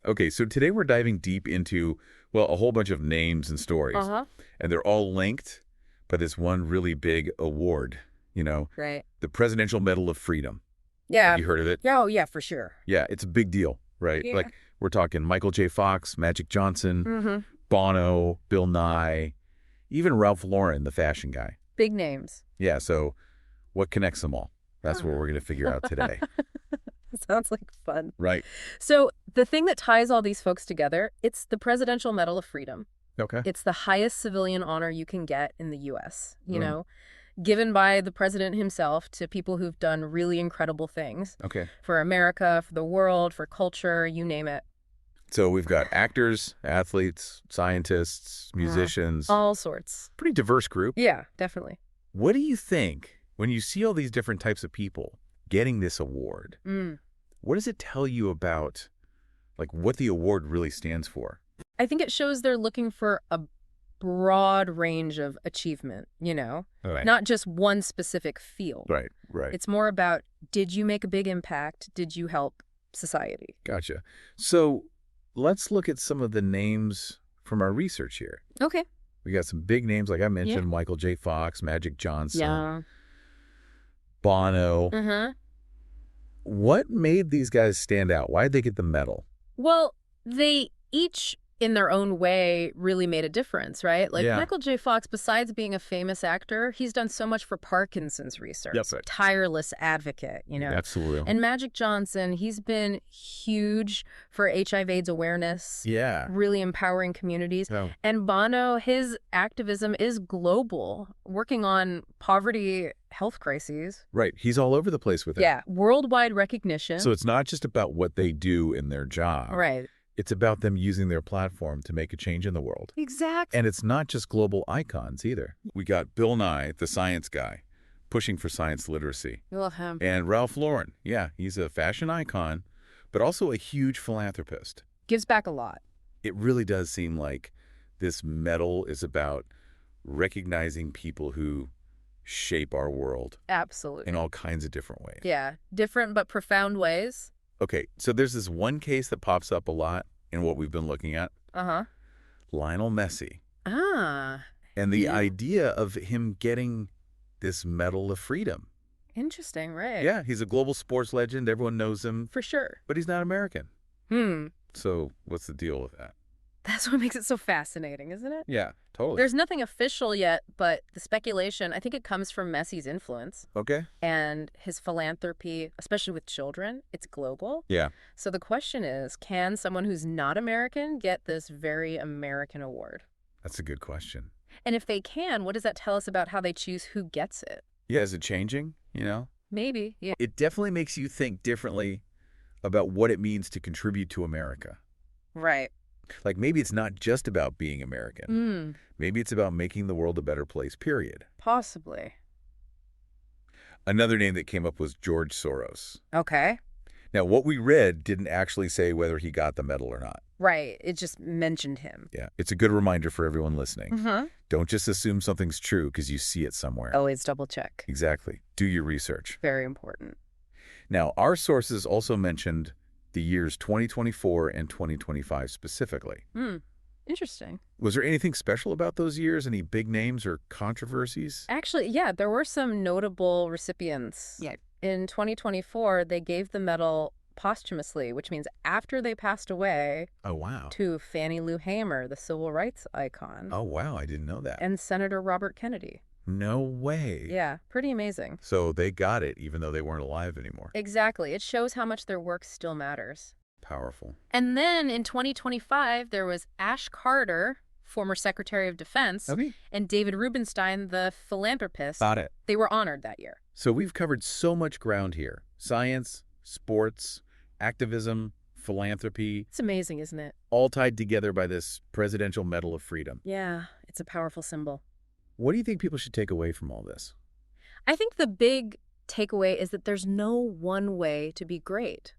Okay, so today we're diving deep into, well, a whole bunch of names and stories. Uh-huh. And they're all linked by this one really big award, Right. the Presidential Medal of Freedom. Have Yeah. you heard of it? Yeah, oh, yeah, for sure. Yeah, it's a big deal, right? Yeah. Like, we're talking Michael J. Fox, Magic Johnson, Mm-hmm. Bono, Bill Nye, even Ralph Lauren, the fashion guy. Big names. Yeah, so what connects them all? That's what we're going to figure out today, Sounds like fun. right? So the thing that ties all these folks together, it's the Presidential Medal of Freedom. Okay. It's the highest civilian honor you can get in the U.S., Mm. given by the president himself to people who've done really incredible things Okay. for America, for the world, for culture, you name it. So we've got actors, athletes, scientists, musicians, All sorts. pretty diverse group. Yeah, definitely. What do you think when you see all these different types of people getting this award? Mm. What does it tell you about, like, what the award really stands for? I think it shows they're looking for a broad range of achievement, Right. not just one specific field. Right, right. It's more about, did you make a big impact? Did you help society? Gotcha. So let's look at some of the names from our research here. Okay. We got some big names, like I mentioned, Michael J. Fox, Magic Johnson, Bono. Mm-hmm. What made these guys stand out? Why did they get the medal? Well, they each, in their own way, really made a difference, right? Like Yeah. Michael J. Fox, besides being a famous actor, he's done so much for Parkinson's research. Yep. Tireless advocate, Absolutely. And Magic Johnson, he's been huge for HIV/AIDS awareness, Yeah. really empowering communities. So, And Bono, his activism is global, working on poverty, health crises. right. He's all over the place with it. Yeah, worldwide recognition. So it's not just about what they do in their job. Right. It's about them using their platform to make a change in the world. Exactly. And it's not just global icons either. We got Bill Nye, the science guy, pushing for science literacy. Love him. And Ralph Lauren, yeah, he's a fashion icon, but also a huge philanthropist. Gives back a lot. It really does seem like this medal is about recognizing people who shape our world Absolutely. in all kinds of different ways. Yeah, different but profound ways. Okay, so there's this one case that pops up a lot in what we've been looking at, Uh-huh. Lionel Messi. Ah, And the Yeah. idea of him getting this Medal of Freedom. interesting, right? Yeah, he's a global sports legend. Everyone knows him, For sure. but he's not American. Hmm. So what's the deal with that? That's what makes it so fascinating, isn't it? Yeah, totally. There's nothing official yet, but the speculation, I think it comes from Messi's influence Okay. and his philanthropy, especially with children. It's global. Yeah. So the question is, can someone who's not American get this very American award? That's a good question. And if they can, what does that tell us about how they choose who gets it? Yeah, is it changing? Maybe, yeah. It definitely makes you think differently about what it means to contribute to America. Right. Like, maybe it's not just about being American. Mm, Maybe it's about making the world a better place, period. possibly. Another name that came up was George Soros. Okay. Now, what we read didn't actually say whether he got the medal or not. Right. It just mentioned him. Yeah, it's a good reminder for everyone listening. Mm-hmm. Don't just assume something's true because you see it somewhere. Always double check. Exactly. Do your research. Very important. Now, our sources also mentioned the years 2024 and 2025 specifically. Hmm. Interesting. Was there anything special about those years? Any big names or controversies? Actually, yeah, there were some notable recipients. Yeah. In 2024, they gave the medal posthumously, which means after they passed away, Oh, wow. to Fannie Lou Hamer, the civil rights icon, Oh, wow. I didn't know that. and Senator Robert Kennedy. No way. Yeah, pretty amazing. So they got it even though they weren't alive anymore. Exactly. It shows how much their work still matters. Powerful. And then in 2025, there was Ash Carter, former Secretary of Defense, Okay. and David Rubenstein, the philanthropist. Got it. They were honored that year. So we've covered so much ground here. Science, sports, activism, philanthropy, It's amazing, isn't it? all tied together by this Presidential Medal of Freedom. Yeah, it's a powerful symbol. What do you think people should take away from all this? I think the big takeaway is that there's no one way to be great.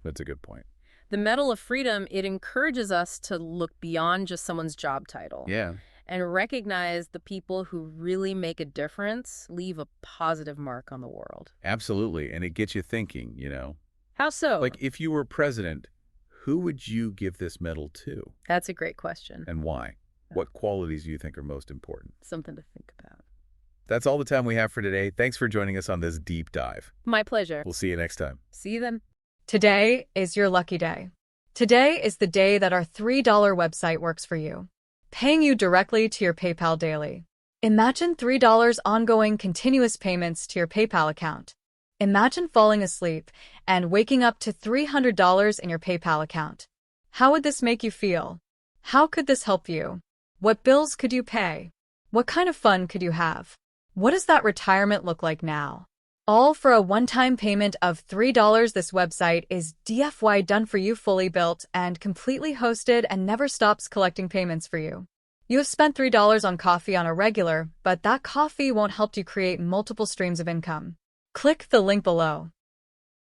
That's a good point. The Medal of Freedom, it encourages us to look beyond just someone's job title. Yeah. And recognize the people who really make a difference, leave a positive mark on the world. Absolutely. And it gets you thinking, How so? Like, if you were president, who would you give this medal to, That's a great question. and why? What qualities do you think are most important? Something to think about. That's all the time we have for today. Thanks for joining us on this deep dive. My pleasure. We'll see you next time. See you then. Today is your lucky day. Today is the day that our $3 website works for you, paying you directly to your PayPal daily. Imagine $3 ongoing continuous payments to your PayPal account. Imagine falling asleep and waking up to $300 in your PayPal account. How would this make you feel? How could this help you? What bills could you pay? What kind of fun could you have? What does that retirement look like now? All for a one-time payment of $3. This website is DFY done for you, fully built and completely hosted, and never stops collecting payments for you. You have spent $3 on coffee on a regular, but that coffee won't help you create multiple streams of income. Click the link below.